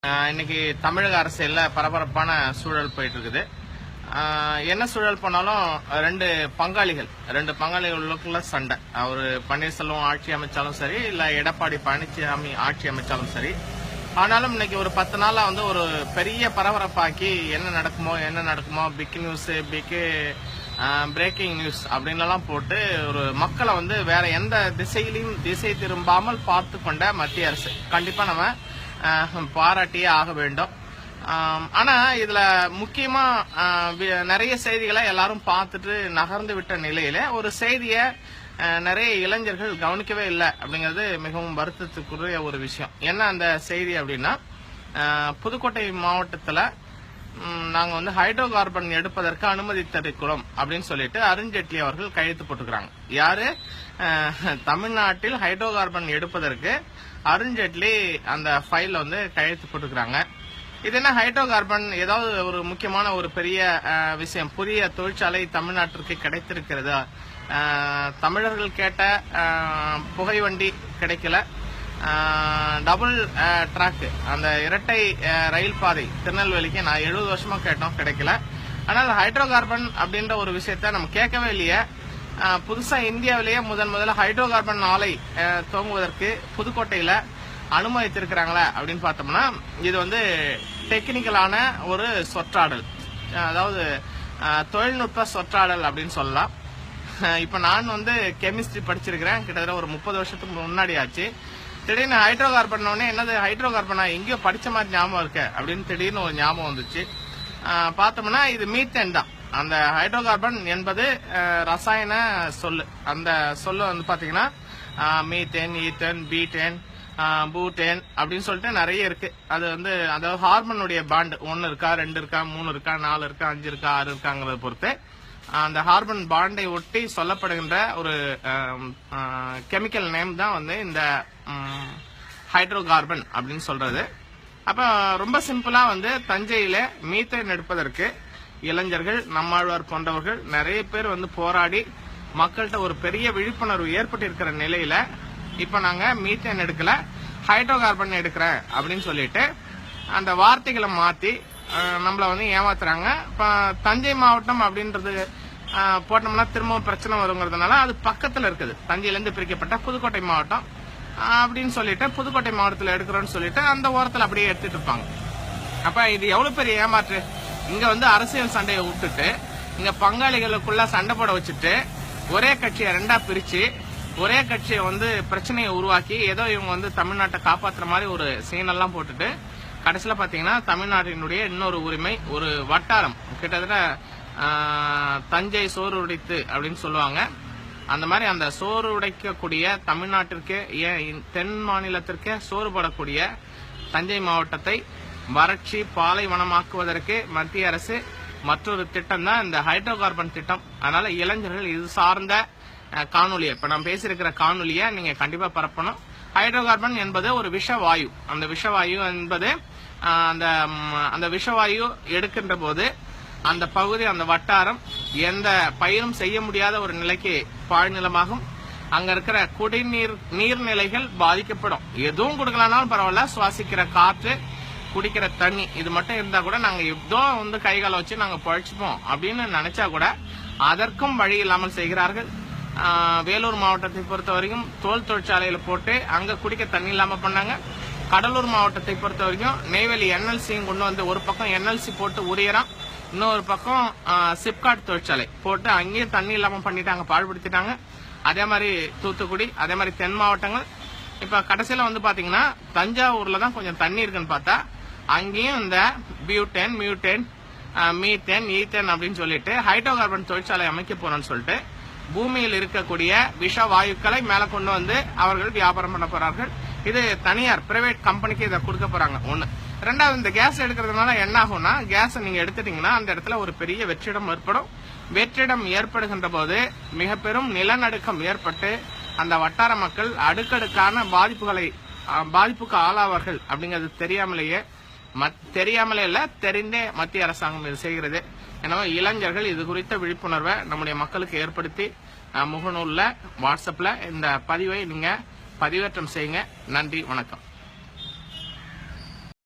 இன்னைக்கு தமிழக அரசியல்ல பரபரப்பான சூழல் போயிட்டு இருக்குது. என்ன சூழல் போனாலும் ரெண்டு பங்காளிகளுக்குள்ள சண்டை. அவரு பன்னீர்செல்வம் ஆட்சி அமைச்சாலும் சரி, இல்ல எடப்பாடி பழனிசாமி ஆட்சி அமைச்சாலும் சரி. ஆனாலும் இன்னைக்கு ஒரு 10 நாளா ஒரு பெரிய பரபரப்பாக்கி என்ன நடக்குமோ பிக் நியூஸ், பிரேக்கிங் நியூஸ் அப்படின்லாம் போட்டு ஒரு மக்களை வேற எந்த திசையிலையும் திசை திரும்பாமல் பார்த்து கொண்ட மத்திய அரசு கண்டிப்பா நம்ம பாராட்டியே ஆக வேண்டும். ஆனா இதுல முக்கியமா நிறைய செய்திகளை எல்லாரும் பார்த்துட்டு நகர்ந்து விட்ட நிலையில ஒரு செய்திய நிறைய இளைஞர்கள் கவனிக்கவே இல்லை அப்படிங்கிறது மிகவும் வருத்தத்துக்குரிய ஒரு விஷயம். என்ன அந்த செய்தி அப்படின்னா, புதுக்கோட்டை மாவட்டத்துல நாங்க ஹைட்ரோ கார்பன் எடுப்பதற்கு அனுமதி தருகிறோம் அப்படின்னு சொல்லிட்டு அருண்ஜேட்லி அவர்கள் கையெழுத்து போட்டுக்கிறாங்க. யாரு? தமிழ்நாட்டில் ஹைட்ரோ கார்பன் எடுப்பதற்கு அருண்ஜேட்லி அந்த ஃபைல்ல கையெழுத்து போட்டுக்கிறாங்க. இது என்ன ஹைட்ரோ கார்பன்? ஏதாவது ஒரு முக்கியமான ஒரு பெரிய விஷயம், புதிய தொழிற்சாலை தமிழ்நாட்டிற்கு கிடைத்திருக்கிறதா? தமிழர்கள் கேட்ட புகை வண்டி கிடைக்கல, டபுள் ட்ராக் அந்த இரட்டை ரயில் பாதை திருநெல்வேலிக்கு நான் 70 வருஷமா கேட்டோம், கிடைக்கல. ஆனால் ஹைட்ரோ கார்பன் அப்படின்ற ஒரு விஷயத்த நம்ம கேட்கவே இல்லையே. புதுசா இந்தியாவிலேயே முதல்ல ஹைட்ரோ கார்பன் ஆலை துவங்குவதற்கு புதுக்கோட்டையில அனுமதித்திருக்கிறாங்களா அப்படின்னு பார்த்தோம்னா, இது டெக்னிக்கலான ஒரு சொற்றாடல், அதாவது தொழில்நுட்ப சொற்றாடல் அப்படின்னு சொல்லலாம். இப்ப நான் கெமிஸ்ட்ரி படிச்சிருக்கிறேன், கிட்டத்தட்ட ஒரு 30 வருஷத்துக்கு முன்னாடி ஆச்சு. திடீர்னு ஹைட்ரோ கார்பன் என்னது ஹைட்ரோ கார்பனா, எங்கேயோ படிச்ச மாதிரி ஞாபகம் இருக்கு அப்படின்னு திடீர்னு ஒரு ஞாபகம் வந்துச்சு. பார்த்தோம்னா இது மீத்தேன் தான். அந்த ஹைட்ரோ கார்பன் என்பது ரசாயன சொல்லு. அந்த சொல்லு பாத்தீங்கன்னா மீத்தேன், ஈத்தேன், பீட்டேன், பூட்டேன் அப்படின்னு சொல்லிட்டு நிறைய இருக்கு. அது அதாவது ஹார்மோனுடைய பாண்ட் 1 இருக்கா, 2 இருக்கா, 3 இருக்கா, 4 இருக்கா, 5 இருக்கா, 6 இருக்காங்கிறத பொறுத்து அந்த ஹார்மோன் பாண்டை ஒட்டி சொல்லப்படுகின்ற ஒரு கெமிக்கல் நேம் தான் இந்த ஹைட்ரோ கார்பன் அப்படின்னு சொல்றது. அப்ப ரொம்ப சிம்பிளா தஞ்சையில மீத்தேன் எடுப்பதற்கு இளைஞர்கள், நம்மாழ்வார் போன்றவர்கள் நிறைய பேர் போராடி மக்கள்கிட்ட ஒரு பெரிய விழிப்புணர்வு ஏற்பட்டு இருக்கிற நிலையில இப்ப நாங்க மீத்தேன் எடுக்கல, ஹைட்ரோ கார்பன் எடுக்கிறேன் அப்படின்னு சொல்லிட்டு அந்த வார்த்தைகளை மாத்தி நம்மள ஏமாத்துறாங்க. இப்ப தஞ்சை மாவட்டம் அப்படின்றது போட்டோம்னா திரும்பவும் பிரச்சனை வருங்கிறதுனால அது பக்கத்துல இருக்குது. தஞ்சையிலிருந்து பிரிக்கப்பட்ட புதுக்கோட்டை மாவட்டம் அப்படின்னு சொல்லிட்டு புதுக்கோட்டை மாவட்டத்தில் எடுக்கிறோம்னு சொல்லிட்டு அந்த ஓரத்தில் அப்படியே எடுத்துட்டு இருப்பாங்க. அப்ப இது எவ்வளவு பெரிய ஏமாற்று! இங்க அரசியல் சண்டையை விட்டுட்டு இங்க பங்காளிகளுக்குள்ள சண்டை போட வச்சுட்டு ஒரே கட்சியை 2ஆ பிரிச்சு ஒரே கட்சியை பிரச்சனையை உருவாக்கி ஏதோ இவங்க தமிழ்நாட்டை காப்பாத்துற மாதிரி ஒரு சீனெல்லாம் போட்டுட்டு கடைசியில பாத்தீங்கன்னா தமிழ்நாட்டினுடைய இன்னொரு உரிமை, ஒரு வட்டாரம், கிட்டத்தட்ட தஞ்சை சோறு உடைத்து அப்படின்னு சொல்லுவாங்க. அந்த மாதிரி அந்த சோறு உடைக்கக்கூடிய தமிழ்நாட்டிற்கு, ஏன் தென் மாநிலத்திற்கு சோறு போடக்கூடிய தஞ்சை மாவட்டத்தை வறட்சி பாலைவனமாக்குவதற்கு மத்திய அரசு மற்றொரு திட்டம் தான் இந்த ஹைட்ரோ கார்பன் திட்டம். அதனால இளைஞர்கள் இது சார்ந்த காணொலியை, இப்ப நான் பேசியிருக்கிற காணொலியை நீங்க கண்டிப்பா பரப்பணும். ஹைட்ரோ கார்பன் என்பது ஒரு விஷவாயு. அந்த விஷவாயு என்பது அந்த விஷவாயு எடுக்கின்ற போது அந்த பகுதி, அந்த வட்டாரம் எந்த பயிரும் செய்ய முடியாத ஒரு நிலைக்கு பாழ்நிலமாகும். அங்க இருக்கிற குடிநீர் நீர்நிலைகள் பாதிக்கப்படும். எதுவும் கொடுக்கலனாலும் பரவாயில்ல, சுவாசிக்கிற காற்று, குடிக்கிற தண்ணி இது மட்டும் இருந்தா கூட நாங்க ஏதோ கைகால வச்சு நாங்க பழிச்சுப்போம் அப்படின்னு நினைச்சா கூட அதற்கும் வழி இல்லாமல் செய்கிறார்கள். வேலூர் மாவட்டத்தை பொறுத்த வரைக்கும் தோல் தொழிற்சாலையில போட்டு அங்க குடிக்க தண்ணி இல்லாம பண்ணாங்க. கடலூர் மாவட்டத்தை பொறுத்த வரைக்கும் நெய்வேலி என்எல்சியும் கொண்டு ஒரு பக்கம் என்எல்சி போட்டு உரியறான், இன்னொரு பக்கம் சிப்காட் தொழிற்சாலை போட்டு அங்கேயும் தண்ணி இல்லாம பண்ணிட்டாங்க, பாழ்படுத்திட்டாங்க. அதே மாதிரி தூத்துக்குடி, அதே மாதிரி தென் மாவட்டங்கள். இப்ப கடைசியில பாத்தீங்கன்னா தஞ்சாவூர்ல தான் கொஞ்சம் தண்ணி இருக்குன்னு பார்த்தா அங்கேயும் இந்த பியூட்டேன், மியூட்டேன், மீத்தேன், ஈத்தேன் அப்படின்னு சொல்லிட்டு ஹைட்ரோ கார்பன் தொழிற்சாலை அமைக்க போறோம்னு சொல்லிட்டு பூமியில் இருக்கக்கூடிய விஷ வாயுக்களை மேல கொண்டு அவர்கள் வியாபாரம் பண்ண போறார்கள். இது தனியார் பிரைவேட் கம்பெனிக்கு இதை கொடுக்க போறாங்க. 1. 2வது, இந்த கேஸ் எடுக்கிறதுனால என்ன ஆகும்னா, கேஸ் நீங்க எடுத்துட்டீங்கன்னா அந்த இடத்துல ஒரு பெரிய வெற்றிடம் ஏற்படும். வெற்றிடம் ஏற்படுகின்ற போது மிக பெரும் நிலநடுக்கம் ஏற்பட்டு அந்த வட்டார மக்கள் அடுக்கடுக்கான பாதிப்புக்கு ஆளாவார்கள் அப்படிங்கிறது தெரியாமலே இல்ல, தெரிந்தே மத்திய அரசாங்கம் இது செய்கிறது. எனவே இளைஞர்கள் இது குறித்த விழிப்புணர்வை நம்முடைய மக்களுக்கு ஏற்படுத்தி முகநூல்ல, வாட்ஸ்அப்ல இந்த பதிவை நீங்க பதிவேற்றம் செய்யுங்க. நன்றி, வணக்கம்.